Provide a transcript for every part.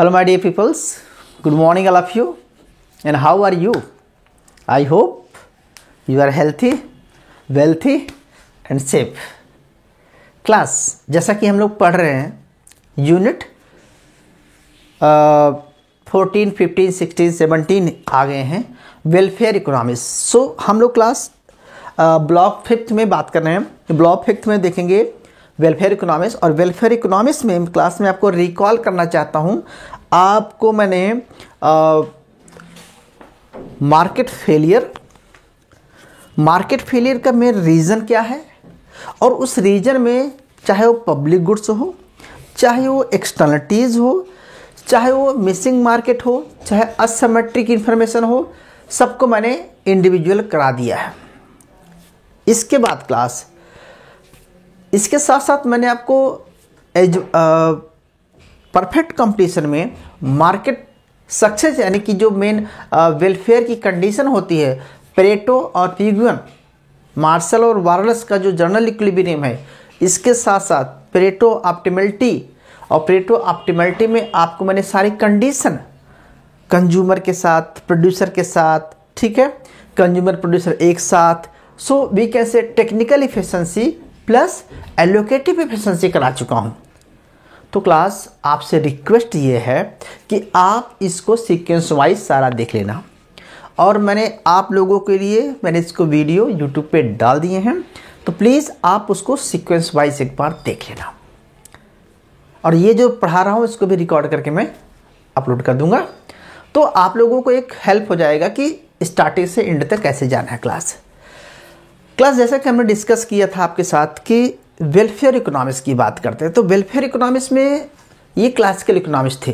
Hello my dear peoples, good morning all of you and how are you? I hope you are healthy, wealthy and safe. Class जैसा कि हम लोग पढ़ रहे हैं unit 14, 15, 16, 17 आ गए हैं वेलफेयर इकोनॉमिक्स। सो हम लोग क्लास ब्लॉक 5th में बात कर रहे हैं। ब्लॉक 5th में देखेंगे वेलफेयर इकोनॉमिक्स, और वेलफेयर इकोनॉमिक्स में क्लास में आपको रिकॉल करना चाहता हूँ। आपको मैंने मार्केट फेलियर का मेन रीज़न क्या है, और उस रीजन में चाहे वो पब्लिक गुड्स हो, चाहे वो एक्सटर्नलिटीज़ हो, चाहे वो मिसिंग मार्केट हो, चाहे असिमेट्रिक इन्फॉर्मेशन हो, सबको मैंने इंडिविजुअल करा दिया है। इसके बाद क्लास इसके साथ साथ मैंने आपको परफेक्ट कंपटीशन में मार्केट सक्सेस यानी कि जो मेन वेलफेयर की कंडीशन होती है, पेरेटो और पिगुएन, मार्शल और वार्नर्स का जो जनरल इक्विलिब्रियम है, इसके साथ साथ पेरेटो ऑप्टिमलिटी, और पेरेटो ऑप्टिमलिटी में आपको मैंने सारी कंडीशन कंज्यूमर के साथ, प्रोड्यूसर के साथ, ठीक है, कंज्यूमर प्रोड्यूसर एक साथ, so we can say technical efficiency plus allocative efficiency करा चुका हूँ। तो क्लास आपसे रिक्वेस्ट ये है कि आप इसको सीक्वेंस वाइज सारा देख लेना, और मैंने आप लोगों के लिए मैंने इसको वीडियो यूट्यूब पे डाल दिए हैं, तो प्लीज़ आप उसको सीक्वेंस वाइज एक बार देख लेना। और ये जो पढ़ा रहा हूँ इसको भी रिकॉर्ड करके मैं अपलोड कर दूंगा, तो आप लोगों को एक हेल्प हो जाएगा कि स्टार्टिंग से एंड तक कैसे जाना है। क्लास जैसा कि हमने डिस्कस किया था आपके साथ कि वेलफेयर इकोनॉमिक्स की बात करते हैं, तो वेलफेयर इकोनॉमिक्स में ये क्लासिकल इकोनॉमिक्स थे,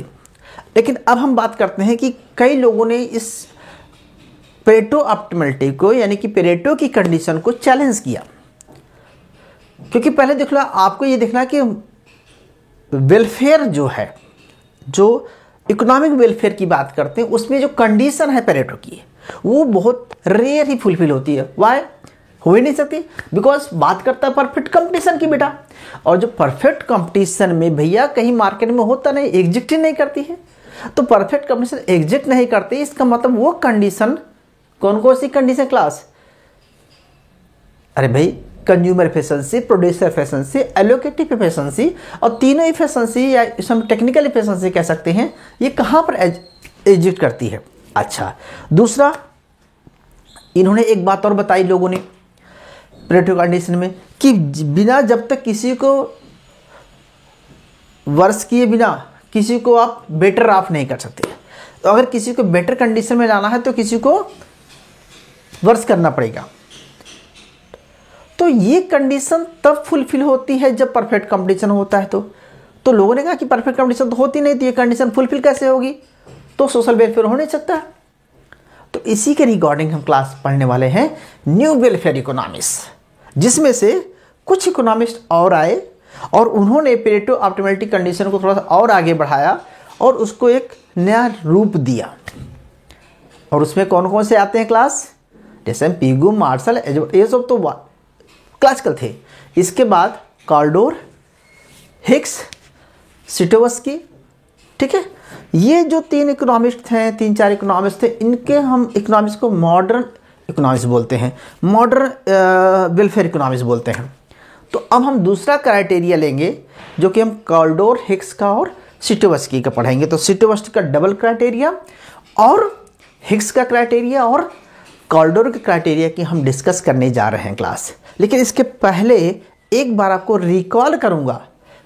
लेकिन अब हम बात करते हैं कि कई लोगों ने इस पेरेटो ऑप्टिमलिटी को यानी कि पेरेटो की कंडीशन को चैलेंज किया। क्योंकि पहले देख लो, आपको ये देखना कि वेलफेयर जो है, जो इकोनॉमिक वेलफेयर की बात करते हैं, उसमें जो कंडीशन है पेरेटो की, वो बहुत रेयर ही फुलफिल होती है। वाई? हो ही नहीं सकती, बिकॉज बात करता है परफेक्ट कंपटीशन की बेटा, और जो परफेक्ट कंपटीशन में भैया कहीं मार्केट में होता नहीं, एग्जिस्ट ही नहीं करती है। तो परफेक्ट कंपटीशन एग्जिस्ट नहीं करती, इसका मतलब वो कंडीशन कौन कौन सी कंडीशन क्लास? अरे भाई, consumer efficiency, producer efficiency, allocative efficiency, और तीनों एफिशिएंसी या हम टेक्निकल एफिशिएंसी कह सकते हैं, ये कहाँ पर एग्जिस्ट करती है। अच्छा, दूसरा इन्होंने एक बात और बताई लोगों ने पेरेटो कंडीशन में कि बिना जब तक किसी को वर्स किए बिना किसी को आप बेटर ऑफ नहीं कर सकते। तो अगर किसी को बेटर कंडीशन में लाना है तो किसी को वर्स करना पड़ेगा। तो ये कंडीशन तब फुलफिल होती है जब परफेक्ट कंपटीशन होता है। तो लोगों ने कहा कि परफेक्ट कंपटीशन तो होती नहीं, तो ये कंडीशन फुलफिल कैसे होगी? तो सोशल वेलफेयर हो नहीं सकता। तो इसी के रिगार्डिंग हम क्लास पढ़ने वाले हैं न्यू वेलफेयर इकोनॉमिक्स, जिसमें से कुछ इकोनॉमिस्ट और आए और उन्होंने पेरेटो ऑप्टिमलिटी कंडीशन को थोड़ा सा और आगे बढ़ाया और उसको एक नया रूप दिया। और उसमें कौन कौन से आते हैं क्लास? जैसे पिगू, मार्शल, ये सब तो क्लासिकल थे। इसके बाद कार्डोर, हिक्स, सिटोवस्की, ठीक है, ये जो तीन इकोनॉमिस्ट थे, 3-4 इकोनॉमिस्ट थे, इनके हम इकोनॉमिक्स को मॉडर्न इकोनॉमिक्स बोलते हैं, मॉडर्न वेलफेयर इकोनॉमिक्स बोलते हैं। तो अब हम दूसरा क्राइटेरिया लेंगे जो कि हम कार्डोर, हिक्स का और सिटोवस्की का पढ़ाएंगे। तो सिटोवस्की का डबल क्राइटेरिया और हिक्स का क्राइटेरिया और कार्डोर के क्राइटेरिया की हम डिस्कस करने जा रहे हैं क्लास। लेकिन इसके पहले एक बार आपको रिकॉल करूंगा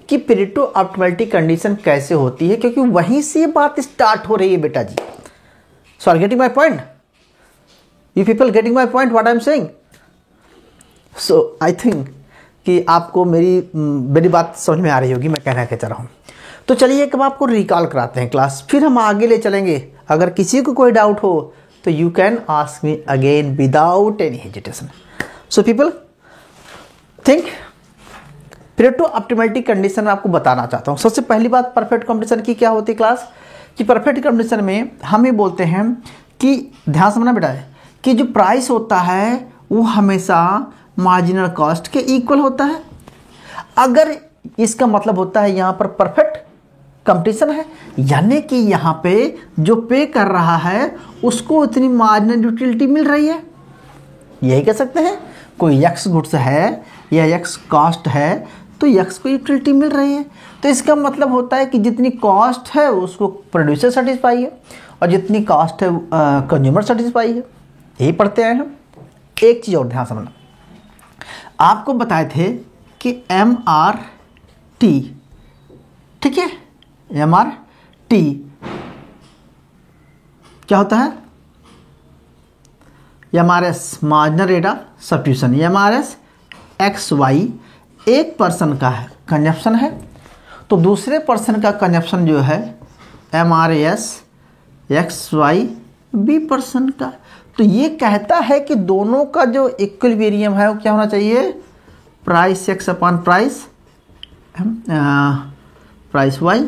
कि पेरेटो ऑप्टिमलिटी कंडीशन कैसे होती है, क्योंकि वहीं से बात स्टार्ट हो रही है बेटा जी। So are getting my point? You people getting my point what I am saying? So I think कि आपको मेरी बात समझ में आ रही होगी मैं कहना क्या चाह रहा हूँ। तो चलिए एक बार आपको रिकॉल कराते हैं क्लास, फिर हम आगे ले चलेंगे। अगर किसी को कोई डाउट हो तो you can ask me again without any hesitation. So people think Pareto optimality condition में आपको बताना चाहता हूँ। सबसे पहली बात परफेक्ट कंपटीशन की क्या होती है क्लास, कि परफेक्ट कंपटीशन में हम ये बोलते हैं कि ध्यान समझना बेटा है कि जो प्राइस होता है वो हमेशा मार्जिनल कॉस्ट के इक्वल होता है। अगर इसका मतलब होता है यहाँ पर परफेक्ट कंपटीशन है, यानी कि यहाँ पे जो पे कर रहा है उसको इतनी मार्जिनल यूटिलिटी मिल रही है, यही कह सकते हैं। कोई एक्स गुड्स है या एक्स कॉस्ट है तो एक्स को यूटिलिटी मिल रही है, तो इसका मतलब होता है कि जितनी कॉस्ट है उसको प्रोड्यूसर सेटिस्फाई है और जितनी कॉस्ट है कंज्यूमर सेटिस्फाई है। यही पढ़ते आए हम। एक चीज़ और ध्यान समझना, आपको बताए थे कि MRT, ठीक है, MRT क्या होता है? MRS marginal rate of substitution. MRS XY एक पर्सन का है कंजप्शन है, तो दूसरे पर्सन का कंजप्शन जो है MRS XY B पर्सन का। तो ये कहता है कि दोनों का जो इक्विलिब्रियम है वो क्या होना चाहिए? Price X upon price Y।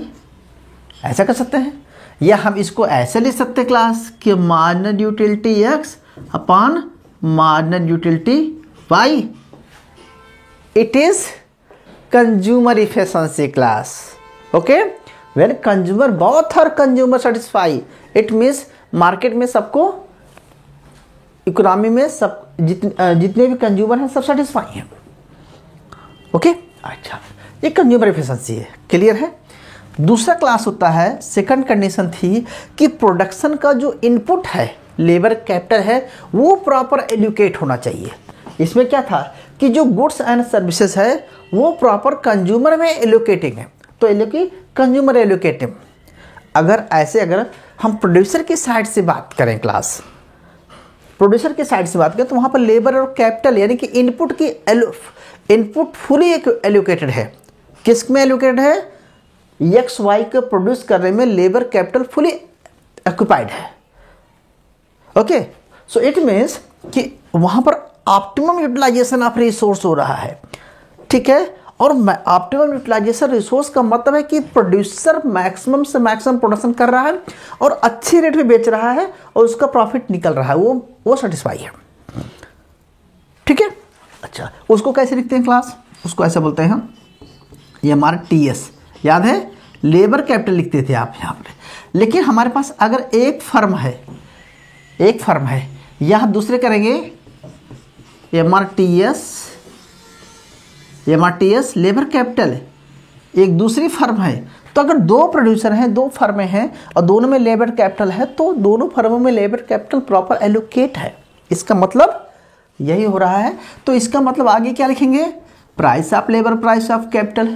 ऐसा कर सकते हैं, या हम इसको ऐसे लिख सकते हैं क्लास कि marginal utility X upon marginal utility Y। It is consumer efficiency class. Okay, when consumer both are consumer satisfy, it means market में सबको, इकोनॉमी में सब जितने भी कंज्यूमर हैं सब सेटिस्फाई हैं। ओके, अच्छा, ये कंज्यूमर एफिशिएंसी है, क्लियर है। दूसरा क्लास होता है, सेकंड कंडीशन थी कि प्रोडक्शन का जो इनपुट है, लेबर कैपिटल है, वो प्रॉपर एलोकेट होना चाहिए। इसमें क्या था कि जो गुड्स एंड सर्विसेज है वो प्रॉपर कंज्यूमर में एलोकेटिंग है, तो कंज्यूमर एलोकेटिंग। अगर हम प्रोड्यूसर की साइड से बात करें क्लास, प्रोड्यूसर की साइड से बात करें तो वहाँ पर लेबर और कैपिटल यानी कि इनपुट फुली एलोकेटेड है। किस में एलोकेटेड है? एक्स वाई को प्रोड्यूस करने में लेबर कैपिटल फुली ऑक्यूपाइड है। ओके, सो इट मीन्स कि वहाँ पर ऑप्टिमम यूटिलाइजेशन ऑफ रिसोर्स हो रहा है, ठीक है। और ऑप्टिमम यूटिलाइजेशन रिसोर्स का मतलब है कि प्रोड्यूसर मैक्सिमम से मैक्सिमम प्रोडक्शन कर रहा है और अच्छी रेट पे बेच रहा है और उसका प्रॉफिट निकल रहा है, वो सेटिस्फाई है, ठीक है। अच्छा, उसको कैसे लिखते हैं क्लास? उसको ऐसे बोलते हैं हम, ये हमारा TS याद है, लेबर कैपिटल लिखते थे आप यहाँ पर। लेकिन हमारे पास अगर एक फर्म है, यहाँ दूसरे करेंगे MRTS लेबर कैपिटल, एक दूसरी फर्म है। तो अगर दो प्रोड्यूसर हैं, दो फर्में हैं और दोनों में लेबर कैपिटल है, तो दोनों फर्मों में लेबर कैपिटल प्रॉपर एलोकेट है। इसका मतलब यही हो रहा है। तो इसका मतलब आगे क्या लिखेंगे? Price of labour, price of capital,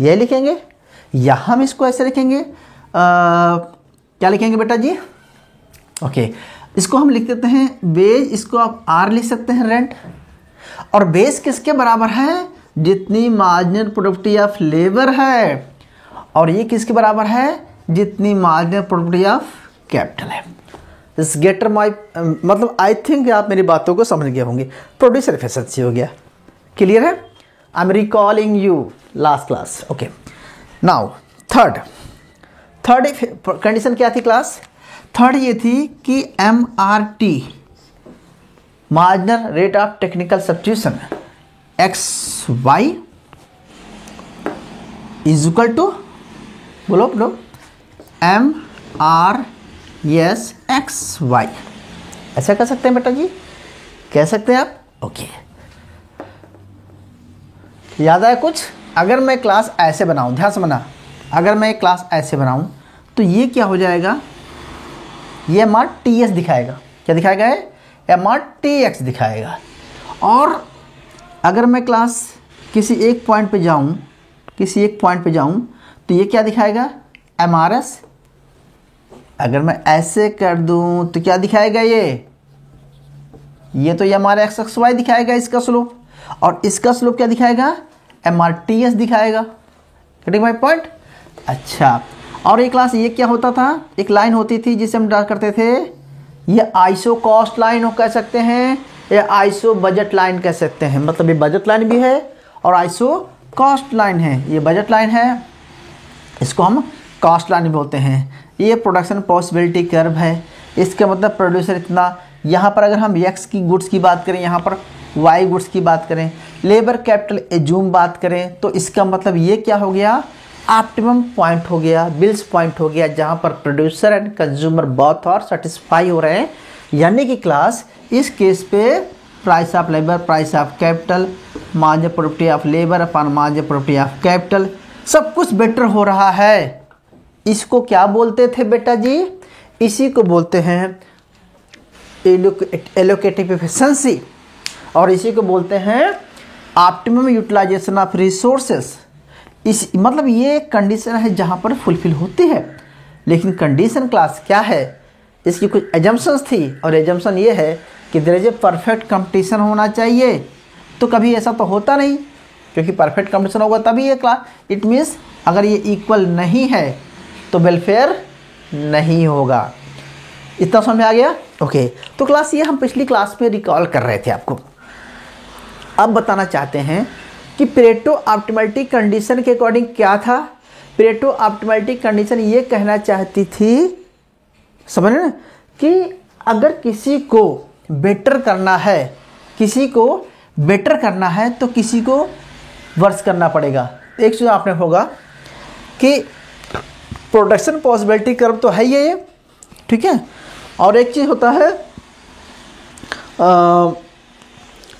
ये लिखेंगे। या हम इसको ऐसे लिखेंगे, क्या लिखेंगे बेटा जी? ओके, इसको हम लिख देते हैं बेज, इसको आप R लिख सकते हैं, रेंट। और बेस किसके बराबर है? जितनी मार्जिनल प्रोडक्टिविटी ऑफ लेबर है, और ये किसके बराबर है? जितनी मार्जिनल प्रोडक्टिविटी ऑफ कैपिटल है। इस गेटर माई मतलब आई थिंक आप मेरी बातों को समझ गए होंगे। प्रोड्यूसर एफिशिएंसी हो गया, क्लियर है। I am recalling you last class. Okay, now third condition क्या थी क्लास? थर्ड ये थी कि MRT marginal rate of technical substitution XY is equal to, बोलो MRS XY। ऐसा कर सकते हैं बेटा जी, कह सकते हैं आप। ओके, याद आया कुछ? अगर मैं क्लास ऐसे बनाऊं, ध्यान से बना, अगर मैं क्लास ऐसे बनाऊं तो ये क्या हो जाएगा? ये MRTS दिखाएगा। क्या दिखाएगा? MRTX दिखाएगा। और अगर मैं क्लास किसी एक पॉइंट पे जाऊं तो ये क्या दिखाएगा? MRS। अगर मैं ऐसे कर दूं तो क्या दिखाएगा? ये तो MRS XY दिखाएगा, इसका स्लोप। और इसका स्लोप क्या दिखाएगा? MRTS दिखाएगा। Getting my point? अच्छा, और ये क्लास ये क्या होता था? एक लाइन होती थी जिसे हम ड्रा करते थे, ये आइसो कॉस्ट लाइन हो कह सकते हैं या आइसो बजट लाइन कह सकते हैं। मतलब ये बजट लाइन भी है और आइसो कॉस्ट लाइन है। ये बजट लाइन है, इसको हम कॉस्ट लाइन बोलते हैं। ये प्रोडक्शन पॉसिबिलिटी कर्व है। इसका मतलब प्रोड्यूसर इतना, यहाँ पर अगर हम X की गुड्स की बात करें, यहाँ पर Y गुड्स की बात करें, लेबर कैपिटल एज्यूम बात करें, तो इसका मतलब ये क्या हो गया ऑप्टिमम पॉइंट हो गया, बिल्स पॉइंट हो गया, जहां पर प्रोड्यूसर एंड कंज्यूमर बोथ और सेटिस्फाई हो रहे हैं, यानी कि क्लास इस केस पे price of labour, price of capital, margin productivity of labour upon margin productivity of capital, सब कुछ बेटर हो रहा है। इसको क्या बोलते थे बेटा जी? इसी को बोलते हैं एलोकेटिव एफिशिएंसी, और इसी को बोलते हैं ऑप्टिमम यूटिलाइजेशन ऑफ रिसोर्सेस। इस मतलब ये कंडीशन है जहां पर फुलफिल होती है। लेकिन कंडीशन क्लास क्या है? इसकी कुछ एजम्पशंस थी, और एजम्पशन ये है कि there is a perfect competition होना चाहिए। तो कभी ऐसा तो होता नहीं, क्योंकि परफेक्ट कंपटीशन होगा तभी ये क्लास, इट मीन्स अगर ये इक्वल नहीं है तो वेलफेयर नहीं होगा। इतना समझ में आ गया? ओके। तो क्लास ये हम पिछली क्लास में रिकॉल कर रहे थे आपको। अब बताना चाहते हैं कि पेरेटो ऑप्टिमलिटी कंडीशन के अकॉर्डिंग क्या था। पेरेटो ऑप्टिमलिटी कंडीशन ये कहना चाहती थी, समझ रहे ना, कि अगर किसी को बेटर करना है, किसी को बेटर करना है तो किसी को वर्स करना पड़ेगा। एक चीज़ आपने होगा कि प्रोडक्शन पॉसिबिलिटी कर्व तो है ये, ठीक है, और एक चीज़ होता है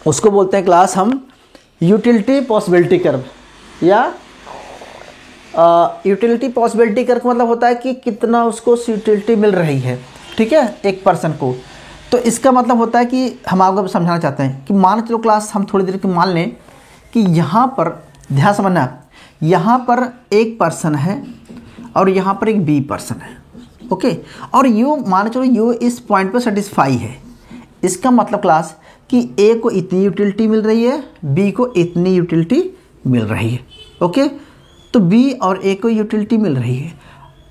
उसको बोलते हैं क्लास हम यूटिलिटी पॉसिबिलिटी कर्व, या यूटिलिटी पॉसिबिलिटी कर्व मतलब होता है कि कितना उसको यूटिलिटी मिल रही है, ठीक है, एक पर्सन को। तो इसका मतलब होता है कि हम आपको समझाना चाहते हैं कि मान चलो क्लास हम थोड़ी देर की मान लें कि यहाँ पर ध्यान समझना, यहाँ पर एक पर्सन है और यहाँ पर एक बी पर्सन है, ओके, और यू मान चलो यू इस पॉइंट पर सेटिस्फाई है। इसका मतलब क्लास कि ए को इतनी यूटिलिटी मिल रही है, बी को इतनी यूटिलिटी मिल रही है, ओके। तो बी और ए को यूटिलिटी मिल रही है।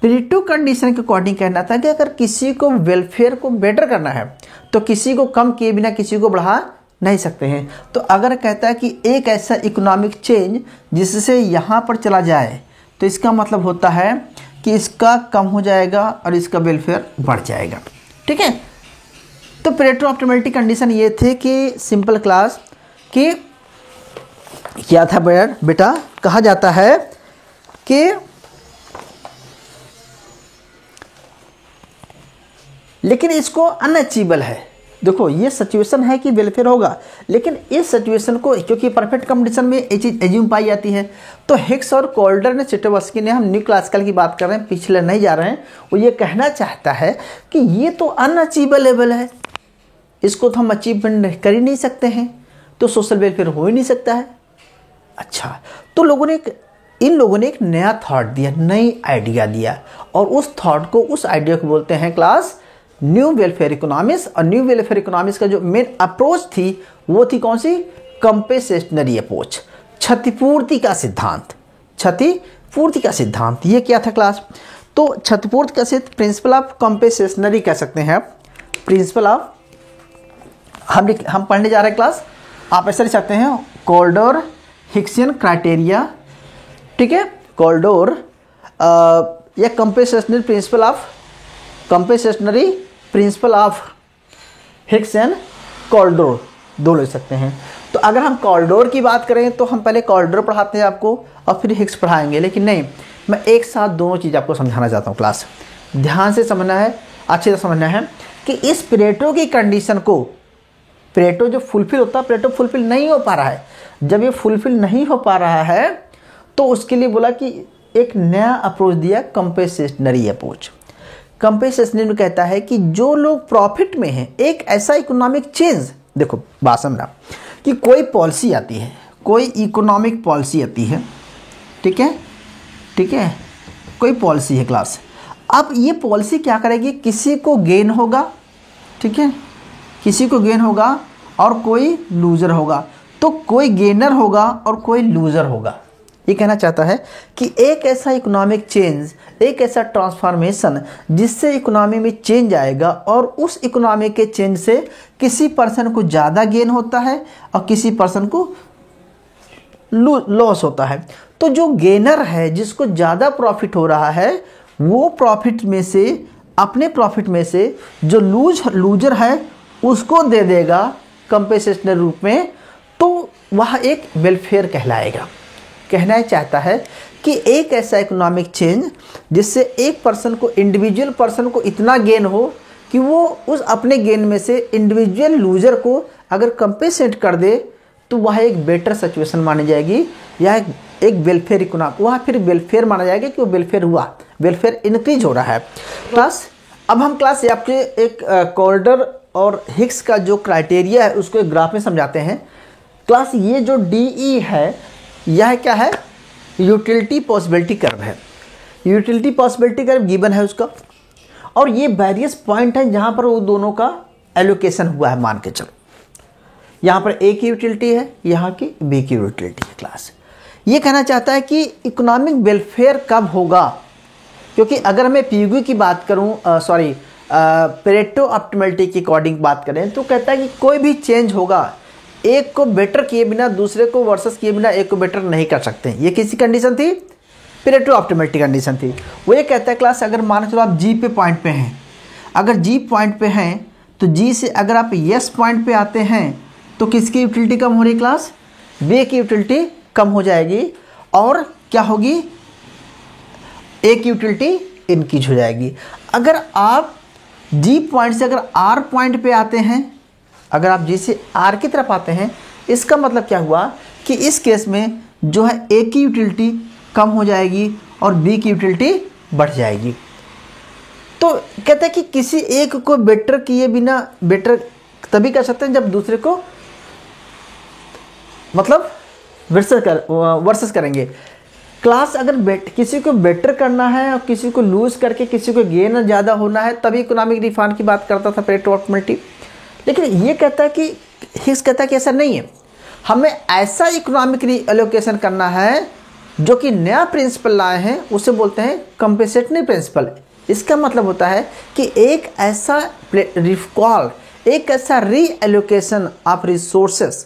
पेरेटो कंडीशन के अकॉर्डिंग कहना था कि अगर किसी को वेलफेयर को बेटर करना है तो किसी को कम किए बिना किसी को बढ़ा नहीं सकते हैं। तो अगर कहता है कि एक ऐसा इकोनॉमिक चेंज जिससे यहाँ पर चला जाए, तो इसका मतलब होता है कि इसका कम हो जाएगा और इसका वेलफेयर बढ़ जाएगा, ठीक है। तो पेरेटो ऑप्टिमलिटी कंडीशन ये थे कि सिंपल क्लास कि क्या था बेटा, कहा जाता है कि लेकिन इसको अनअचीवेबल है। देखो ये सिचुएशन है कि वेलफेयर होगा, लेकिन इस सिचुएशन को क्योंकि परफेक्ट कंडीशन में ये चीज़ एज्यूम पाई जाती है, तो हिक्स और कोल्डर ने चेटोवस्की ने, हम न्यू क्लासिकल की बात कर रहे हैं, पिछले नहीं जा रहे हैं, वो ये कहना चाहता है कि ये तो अनअचीवेबल है, इसको तो हम अचीवमेंट कर ही नहीं सकते हैं, तो सोशल वेलफेयर हो ही नहीं सकता है। अच्छा, तो इन लोगों ने एक नया थॉट दिया, नई आइडिया दिया, और उस थॉट को, उस आइडिया को बोलते हैं क्लास न्यू वेलफेयर इकोनॉमिक्स। और न्यू वेलफेयर इकोनॉमिक्स का जो मेन अप्रोच थी वो थी कौन सी? कंपेसेशनरी अप्रोच, क्षतिपूर्ति का सिद्धांत। क्षतिपूर्ति का सिद्धांत ये क्या था क्लास? तो क्षतिपूर्ति का सिद्धांत प्रिंसिपल ऑफ कंपेसेशनरी कह सकते हैं, प्रिंसिपल ऑफ, हम पढ़ने जा रहे हैं क्लास, आप ऐसा लिख सकते हैं कोल्डर हिक्सियन क्राइटेरिया, ठीक है, कोल्डर या compensatory principle of Hicks and Kaldor, दो ले सकते हैं। तो अगर हम कोल्डर की बात करें तो हम पहले कोल्डर पढ़ाते हैं आपको और फिर हिक्स पढ़ाएंगे, लेकिन नहीं, मैं एक साथ दोनों चीज़ आपको समझाना चाहता हूँ क्लास। ध्यान से समझना है, अच्छे से समझना है कि इस पेरेटो की कंडीशन को, पेरेटो जो फुलफिल होता है, पेरेटो फुलफिल नहीं हो पा रहा है। जब ये फुलफिल नहीं हो पा रहा है तो उसके लिए बोला कि एक नया अप्रोच दिया, कंपेसेशनरी अप्रोच। कंपेसेशनरी में कहता है कि जो लोग प्रॉफिट में हैं, एक ऐसा इकोनॉमिक चेंज, देखो बात समझना कि कोई पॉलिसी आती है, कोई इकोनॉमिक पॉलिसी आती है, ठीक है, ठीक है, कोई पॉलिसी है क्लास। अब ये पॉलिसी क्या करेगी? किसी को गेन होगा, ठीक है, किसी को गेन होगा और कोई लूजर होगा। तो कोई गेनर होगा और कोई लूजर होगा। ये कहना चाहता है कि एक ऐसा इकोनॉमिक चेंज, एक ऐसा ट्रांसफॉर्मेशन जिससे इकोनॉमी में चेंज आएगा और उस इकोनॉमी के चेंज से किसी पर्सन को ज़्यादा गेन होता है और किसी पर्सन को लॉस होता है। तो जो गेनर है, जिसको ज़्यादा प्रॉफिट हो रहा है, वो प्रॉफिट में से, अपने प्रॉफिट में से जो लूजर है उसको दे देगा कंपेसेशनल रूप में, तो वह एक वेलफेयर कहलाएगा। कहना चाहता है कि एक ऐसा इकोनॉमिक चेंज जिससे एक पर्सन को, इंडिविजुअल पर्सन को इतना गेन हो कि वो उस अपने गेन में से इंडिविजुअल लूजर को अगर कंपेंसेट कर दे तो वह एक बेटर सिचुएशन मानी जाएगी, या एक वेलफेयर इकोनॉमी, वह फिर वेलफेयर माना जाएगा कि वो वेलफेयर हुआ, वेलफेयर इंक्रीज हो रहा है। क्लास अब हम क्लास आपके एक कॉल्डर और हिक्स का जो क्राइटेरिया है उसको एक ग्राफ में समझाते हैं। क्लास ये जो DE है यह क्या है, यूटिलिटी पॉसिबिलिटी कर्व है। यूटिलिटी पॉसिबिलिटी कर्व गिवन है उसका, और ये वेरियस पॉइंट है जहाँ पर वो दोनों का एलोकेशन हुआ है। मान के चलो यहाँ पर A की यूटिलिटी है, यहाँ की B की यूटिलिटी है। क्लास ये कहना चाहता है कि इकोनॉमिक वेलफेयर कब होगा, क्योंकि अगर मैं PUG की बात करूँ, पेरेटो ऑप्टिमलिटी की अकॉर्डिंग बात करें तो कहता है कि कोई भी चेंज होगा एक को बेटर किए बिना दूसरे को वर्सेस किए बिना एक को बेटर नहीं कर सकते। ये किसी कंडीशन थी, पेरेटो ऑप्टिमलिटी कंडीशन थी। वो ये कहता है क्लास अगर मान चलो आप G पे पॉइंट पे हैं, अगर G पॉइंट पे हैं तो G से अगर आप S पॉइंट पे आते हैं तो किसकी यूटिलिटी कम हो रही क्लास, B की यूटिलिटी कम हो जाएगी, और क्या होगी, A की यूटिलिटी इंक्रीज हो जाएगी। अगर आप G पॉइंट से अगर R पॉइंट पे आते हैं, अगर आप G से R की तरफ आते हैं, इसका मतलब क्या हुआ कि इस केस में जो है A की यूटिलिटी कम हो जाएगी और B की यूटिलिटी बढ़ जाएगी। तो कहते हैं कि किसी एक को बेटर किए बिना, बेटर तभी कर सकते हैं जब दूसरे को मतलब वर्सेस करेंगे। क्लास अगर किसी को बेटर करना है और किसी को लूज करके किसी को गेन ज़्यादा होना है तभी इकोनॉमिक रिफॉर्म की बात करता था पेरेटो ऑप्टिमलिटी। लेकिन ये कहता है कि हिक्स कहता है कि ऐसा नहीं है, हमें ऐसा इकोनॉमिक रीएलोकेशन करना है जो कि नया प्रिंसिपल लाए हैं, उसे बोलते हैं कंपेंसेटरी प्रिंसिपल। इसका मतलब होता है कि एक ऐसा रिकॉल, एक ऐसा रीएलोकेशन ऑफ रिसोर्सेस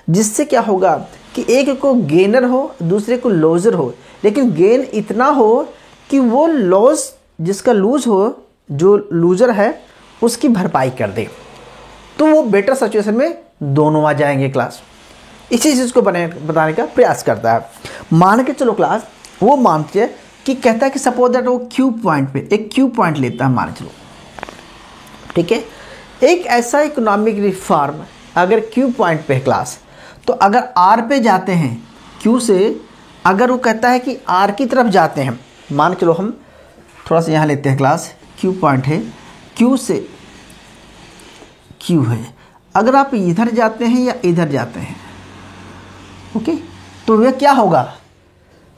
जिससे क्या होगा कि एक को गेनर हो दूसरे को लूजर हो, लेकिन गेन इतना हो कि वो लॉस जिसका लूज हो, जो लूजर है उसकी भरपाई कर दे, तो वो बेटर सिचुएशन में दोनों आ जाएंगे। क्लास इसी चीज़ को बताने का प्रयास करता है। मान के चलो क्लास वो मानते हैं कि कहता है कि सपोज दैट वो Q पॉइंट पे एक Q पॉइंट लेता है, मान चलो ठीक है, एक ऐसा इकोनॉमिक रिफॉर्म अगर Q पॉइंट पे है क्लास, तो अगर R पे जाते हैं Q से, अगर वो कहता है कि R की तरफ जाते हैं, मान चलो हम थोड़ा सा यहाँ लेते हैं क्लास, Q पॉइंट है, Q से Q है, अगर आप इधर जाते हैं या इधर जाते हैं, ओके, तो यह क्या होगा,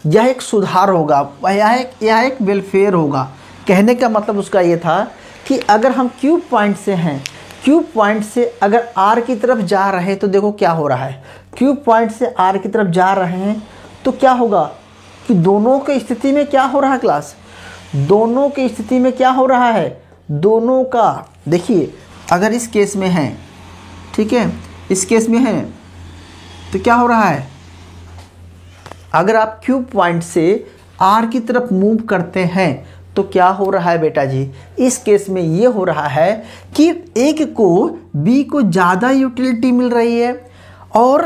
यह एक सुधार होगा, यह एक वेलफेयर होगा। कहने का मतलब उसका ये था कि अगर हम Q पॉइंट से हैं, Q पॉइंट से अगर R की तरफ जा रहे हैं तो देखो क्या हो रहा है, Q पॉइंट से R की तरफ जा रहे हैं तो क्या होगा कि दोनों की स्थिति में क्या हो रहा है क्लास, दोनों की स्थिति में क्या हो रहा है, दोनों का देखिए, अगर इस केस में है, ठीक है, इस केस में है तो क्या हो रहा है, अगर आप Q पॉइंट से R की तरफ मूव करते हैं तो क्या हो रहा है बेटा जी, इस केस में ये हो रहा है कि एक को B को ज़्यादा यूटिलिटी मिल रही है और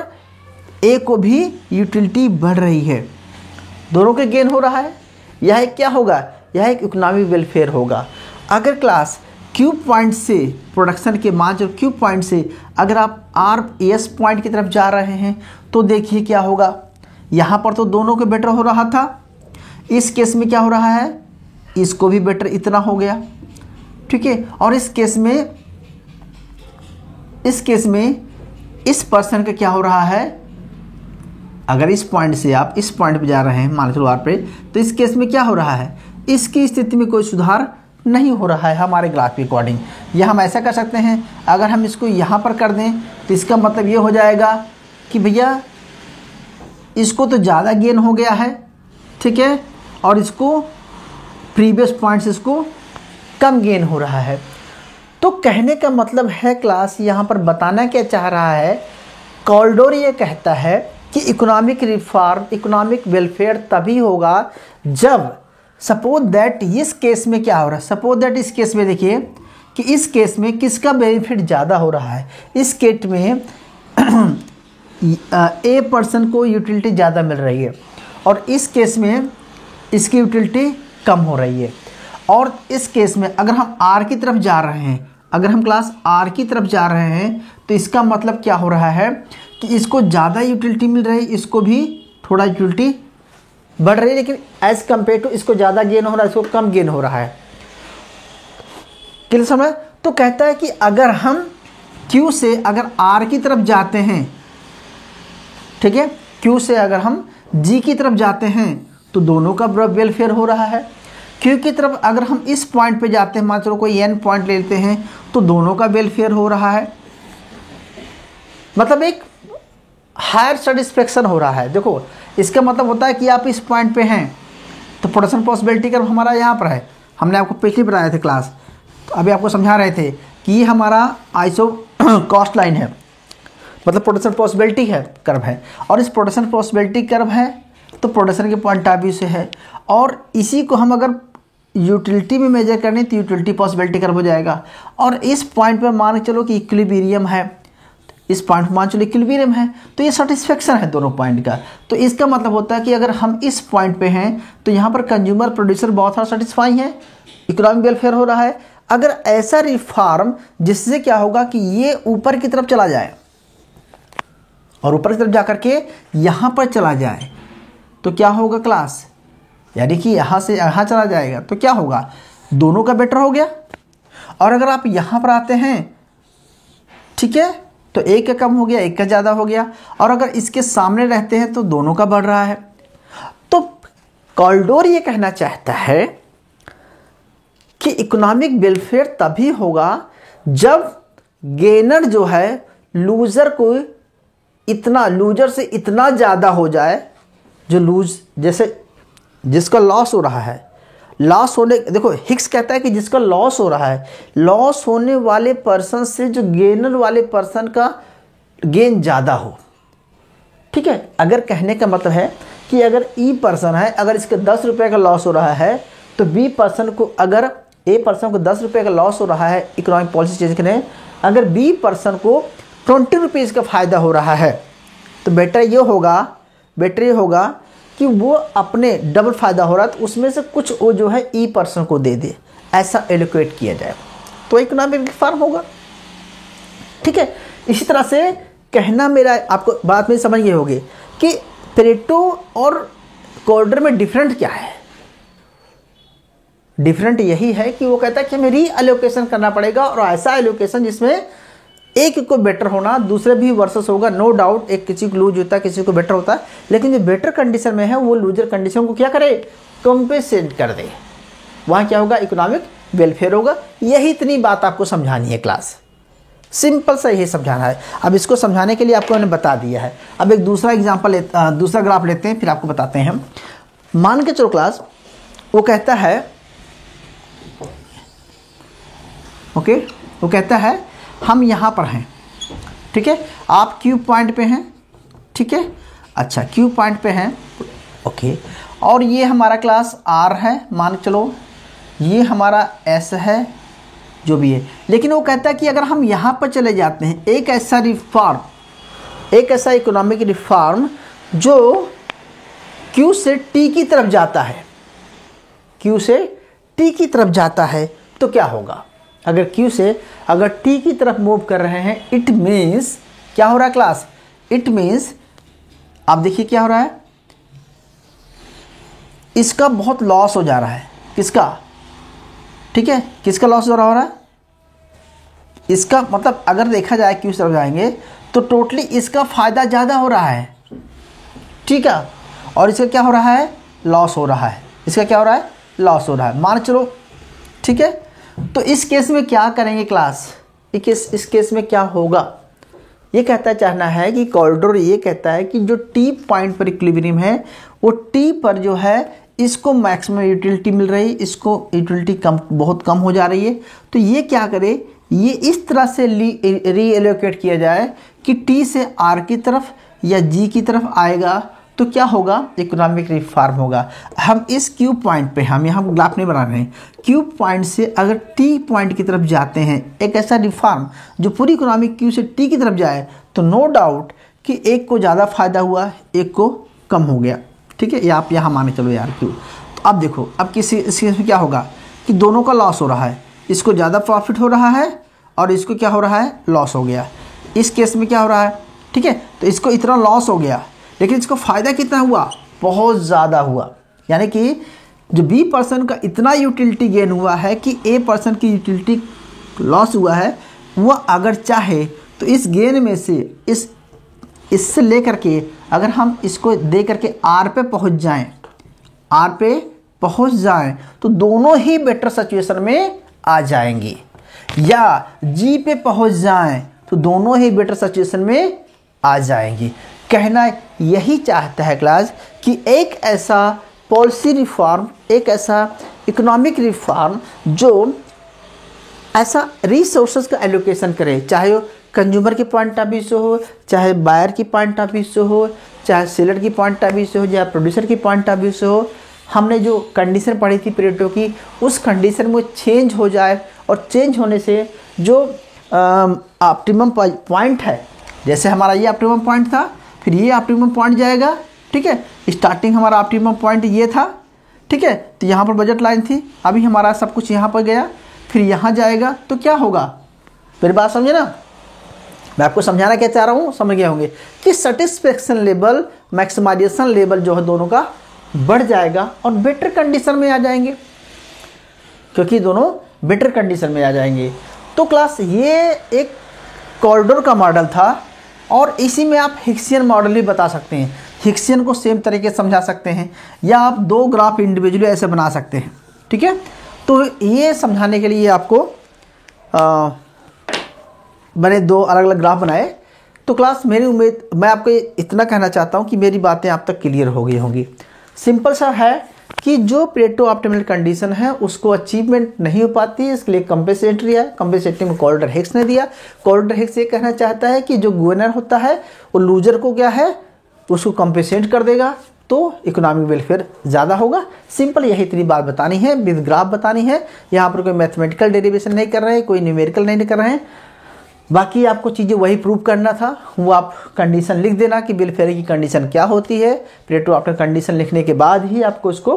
A को भी यूटिलिटी बढ़ रही है, दोनों के गेन हो रहा है। यह एक क्या होगा, यह एक इकोनॉमिक वेलफेयर होगा। अगर क्लास Q पॉइंट से प्रोडक्शन के मान जो Q पॉइंट से अगर आप S पॉइंट की तरफ जा रहे हैं तो देखिए क्या होगा, यहाँ पर तो दोनों को बेटर हो रहा था, इस केस में क्या हो रहा है, इसको भी बेटर इतना हो गया, ठीक है, और इस केस में इस पर्सन का क्या हो रहा है, अगर इस पॉइंट से आप इस पॉइंट पे जा रहे हैं मान लो R पे, तो इस केस में क्या हो रहा है, इसकी स्थिति में कोई सुधार नहीं हो रहा है हमारे ग्राफ के अकॉर्डिंग। या हम ऐसा कर सकते हैं, अगर हम इसको यहाँ पर कर दें तो इसका मतलब ये हो जाएगा कि भैया इसको तो ज़्यादा गेन हो गया है, ठीक है, और इसको प्रीवियस पॉइंट से इसको कम गेन हो रहा है। तो कहने का मतलब है क्लास यहाँ पर बताना क्या चाह रहा है, कॉल्डोर ये कहता है कि इकोनॉमिक रिफॉर्म, इकोनॉमिक वेलफेयर तभी होगा जब सपोज दैट इस केस में क्या हो रहा है, सपोज दैट इस केस में देखिए कि इस केस में किसका बेनिफिट ज़्यादा हो रहा है, इस केस में A पर्सन को यूटिलिटी ज़्यादा मिल रही है और इस केस में इसकी यूटिलिटी कम हो रही है। और इस केस में अगर हम आर की तरफ जा रहे हैं, अगर हम क्लास आर की तरफ जा रहे हैं तो इसका मतलब क्या हो रहा है कि इसको ज़्यादा यूटिलिटी मिल रही है, इसको भी थोड़ा यूटिलिटी बढ़ रही है, लेकिन एज कम्पेयर टू इसको ज़्यादा गेन हो रहा है, इसको कम गेन हो रहा है। क्लियर समझ? तो कहता है कि अगर हम Q से अगर R की तरफ जाते हैं, ठीक है, Q से अगर हम G की तरफ जाते हैं तो दोनों का वेलफेयर हो रहा है। Q की तरफ अगर हम इस पॉइंट पे जाते हैं, मान चलो कोई N पॉइंट लेते हैं तो दोनों का वेलफेयर हो रहा है, मतलब एक हायर सेटिस्फेक्शन हो रहा है। देखो इसका मतलब होता है कि आप इस पॉइंट पे हैं तो प्रोडक्शन पॉसिबिलिटी कर्व हमारा यहाँ पर है, हमने आपको पिछली बताया थे क्लास, तो अभी आपको समझा रहे थे कि ये हमारा आइसो कॉस्ट लाइन है, मतलब प्रोडक्शन पॉसिबिलिटी है कर्व है, और इस प्रोडक्शन पॉसिबिलिटी कर्व है तो प्रोडक्शन के पॉइंट ऑफ व्यू से है, और इसी को हम अगर यूटिलिटी में मेजर करने तो यूटिलिटी पॉसिबिलिटी कर्व हो जाएगा। और इस पॉइंट पर मान चलो कि इक्विलिब्रियम है, इस पॉइंट मान चलो इक्विलिब्रियम है, तो ये सेटिस्फेक्शन है दोनों पॉइंट का। तो इसका मतलब होता है कि अगर हम इस पॉइंट पे हैं तो यहाँ पर कंज्यूमर प्रोड्यूसर बहुत सारा सेटिस्फाई है, इकोनॉमिक वेलफेयर हो रहा है। अगर ऐसा रिफॉर्म जिससे क्या होगा कि ये ऊपर की तरफ चला जाए और ऊपर की तरफ जाकर के यहाँ पर चला जाए तो क्या होगा क्लास, यानी कि यहाँ से यहाँ चला जाएगा तो क्या होगा, दोनों का बेटर हो गया। और अगर आप यहाँ पर आते हैं, ठीक है, तो एक का कम हो गया, एक का ज़्यादा हो गया, और अगर इसके सामने रहते हैं तो दोनों का बढ़ रहा है। तो कॉल्डोर ये कहना चाहता है कि इकोनॉमिक वेलफेयर तभी होगा जब गेनर जो है लूजर को इतना, लूजर से इतना ज़्यादा हो जाए, जो जैसे जिसका लॉस हो रहा है, लॉस होने, देखो हिक्स कहता है कि जिसका लॉस हो रहा है, लॉस होने वाले पर्सन से जो गेनर वाले पर्सन का गेन ज़्यादा हो, ठीक है। अगर कहने का मतलब है कि अगर ई पर्सन है, अगर इसके 10 रुपये का लॉस हो रहा है तो बी पर्सन को, अगर ए पर्सन को 10 रुपये का लॉस हो रहा है इकोनॉमिक पॉलिसी चेंज करने, अगर बी पर्सन को 20 रुपीज़ का फ़ायदा हो रहा है तो बेटर ये होगा कि वो अपने डबल फ़ायदा हो रहा है तो उसमें से कुछ वो जो है ई पर्सन को दे दे, ऐसा एलोकेट किया जाए तो इकोनॉमिक रिफॉर्म होगा, ठीक है। इसी तरह से कहना मेरा, आपको बात में समझ गए होगी कि पेरेटो और कॉल्डर में डिफरेंट क्या है। डिफरेंट यही है कि वो कहता है कि हमें री एलोकेशन करना पड़ेगा, और ऐसा एलोकेशन जिसमें एक को बेटर होना, दूसरे भी वर्सेस होगा, नो डाउट, एक किसी को लूज होता है, किसी को बेटर होता है, लेकिन जो बेटर कंडीशन में है वो लूजर कंडीशन को क्या करे, कंपेंसेट कर दे, वहाँ क्या होगा, इकोनॉमिक वेलफेयर होगा। यही इतनी बात आपको समझानी है क्लास, सिंपल सा यही समझाना है। अब इसको समझाने के लिए आपको मैंने बता दिया है। अब एक दूसरा एग्जाम्पल, दूसरा ग्राफ लेते हैं, फिर आपको बताते हैं हम। मान के चलो क्लास, वो कहता है, ओके, वो कहता है हम यहाँ पर हैं, ठीक है, आप क्यू पॉइंट पे हैं, ठीक है, अच्छा क्यू पॉइंट पे हैं, ओके, और ये हमारा क्लास आर है, मान चलो ये हमारा एस है, जो भी है। लेकिन वो कहता है कि अगर हम यहाँ पर चले जाते हैं, एक ऐसा रिफॉर्म, एक ऐसा इकोनॉमिक रिफॉर्म जो क्यू से टी की तरफ जाता है, क्यू से टी की तरफ जाता है, तो क्या होगा। अगर क्यू से अगर टी की तरफ मूव कर रहे हैं, इट मीन्स क्या हो रहा है क्लास, इट मीन्स आप देखिए क्या हो रहा है, इसका बहुत लॉस हो जा रहा है, किसका, ठीक है, किसका लॉस हो रहा है, इसका मतलब अगर देखा जाए क्यू तरफ जाएंगे तो टोटली इसका फायदा ज़्यादा हो रहा है, ठीक है, और इसका क्या हो रहा है, लॉस हो रहा है, इसका क्या हो रहा है, लॉस हो रहा है, मान चलो, ठीक है। तो इस केस में क्या करेंगे क्लास, इस केस में क्या होगा, ये कहता चाहना है कि कॉरिडोर ये कहता है कि जो टी पॉइंट पर इक्विलिब्रियम है वो टी पर जो है इसको मैक्सिमम यूटिलिटी मिल रही है, इसको यूटिलिटी कम, बहुत कम हो जा रही है। तो ये क्या करे, ये इस तरह से री एलोकेट किया जाए कि टी से आर की तरफ या जी की तरफ आएगा तो क्या होगा, इकोनॉमिक रिफॉर्म होगा। हम इस क्यू पॉइंट पे, हम यहाँ ग्राफ नहीं बना रहे हैं, क्यू पॉइंट से अगर टी पॉइंट की तरफ जाते हैं, एक ऐसा रिफॉर्म जो पूरी इकोनॉमिक क्यू से टी की तरफ जाए, तो नो डाउट कि एक को ज़्यादा फायदा हुआ, एक को कम हो गया, ठीक है, ये आप यहाँ माने चलो यार क्यू। तो अब देखो, अब किसी इस केस में क्या होगा कि दोनों का लॉस हो रहा है, इसको ज़्यादा प्रॉफिट हो रहा है और इसको क्या हो रहा है, लॉस हो गया। इस केस में क्या हो रहा है, ठीक है, तो इसको इतना लॉस हो गया, लेकिन इसको फ़ायदा कितना हुआ, बहुत ज़्यादा हुआ। यानी कि जो बी पर्सन का इतना यूटिलिटी गेन हुआ है कि ए पर्सन की यूटिलिटी लॉस हुआ है, वह अगर चाहे तो इस गेन में से इससे लेकर के अगर हम इसको दे करके आर पे पहुंच जाएं, आर पे पहुंच जाएं तो दोनों ही बेटर सिचुएशन में आ जाएंगे, या जी पे पहुंच जाएं तो दोनों ही बेटर सिचुएशन में आ जाएंगे। कहना यही चाहता है क्लास कि एक ऐसा पॉलिसी रिफॉर्म, एक ऐसा इकोनॉमिक रिफॉर्म जो ऐसा रिसोर्सेज का एलोकेशन करे, चाहे वो कंज्यूमर के पॉइंट ऑफ व्यू से हो, चाहे बायर की पॉइंट ऑफ व्यू से हो, चाहे सेलर की पॉइंट ऑफ व्यू से हो, चाहे प्रोड्यूसर की पॉइंट ऑफ व्यू से हो। हमने जो कंडीशन पढ़ी थी पीरियडो की, उस कंडीशन में चेंज हो जाए और चेंज होने से जो ऑप्टिमम पॉइंट है, जैसे हमारा ये ऑप्टिमम पॉइंट था, फिर ये ऑप्टिमम पॉइंट जाएगा, ठीक है, स्टार्टिंग हमारा ऑप्टिमम पॉइंट ये था, ठीक है, तो यहाँ पर बजट लाइन थी, अभी हमारा सब कुछ यहाँ पर गया, फिर यहाँ जाएगा, तो क्या होगा, मेरी बात समझे ना, मैं आपको समझाना क्या चाह रहा हूँ, समझ गए होंगे कि सेटिस्फेक्शन लेवल, मैक्सिमाइजेशन लेवल जो है दोनों का बढ़ जाएगा और बेटर कंडीशन में आ जाएंगे, क्योंकि दोनों बेटर कंडीशन में आ जाएंगे। तो क्लास ये एक कॉरिडोर का मॉडल था और इसी में आप हिक्सियन मॉडल भी बता सकते हैं, हिक्सियन को सेम तरीके से समझा सकते हैं, या आप दो ग्राफ इंडिविजुअली ऐसे बना सकते हैं, ठीक है। तो ये समझाने के लिए आपको मैंने दो अलग अलग ग्राफ बनाए। तो क्लास मेरी उम्मीद, मैं आपको इतना कहना चाहता हूँ कि मेरी बातें आप तक क्लियर हो गई होंगी। सिंपल सा है कि जो पेरेटो ऑप्टिमल कंडीशन है उसको अचीवमेंट नहीं हो पाती है, इसके लिए कंपेंसेटरी है, कंपेंसेटरी में कॉरिडोर हिक्स ने दिया। कॉरिडोर हिक्स ये कहना चाहता है कि जो गेनर होता है वो लूजर को क्या है, उसको कंपेंसेट कर देगा, तो इकोनॉमिक वेलफेयर ज़्यादा होगा। सिंपल यही इतनी बात बतानी है, विद ग्राफ बतानी है। यहाँ पर कोई मैथमेटिकल डेरिवेशन नहीं कर रहे हैं, कोई न्यूमेरिकल नहीं कर रहे हैं। बाकी आपको चीज़ें वही प्रूव करना था, वो आप कंडीशन लिख देना कि वेलफेयर की कंडीशन क्या होती है। पेरेटो ऑप्टिमल कंडीशन लिखने के बाद ही आपको इसको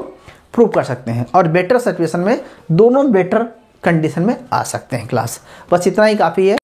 प्रूव कर सकते हैं, और बेटर सिचुएशन में दोनों बेटर कंडीशन में आ सकते हैं। क्लास बस इतना ही काफ़ी है।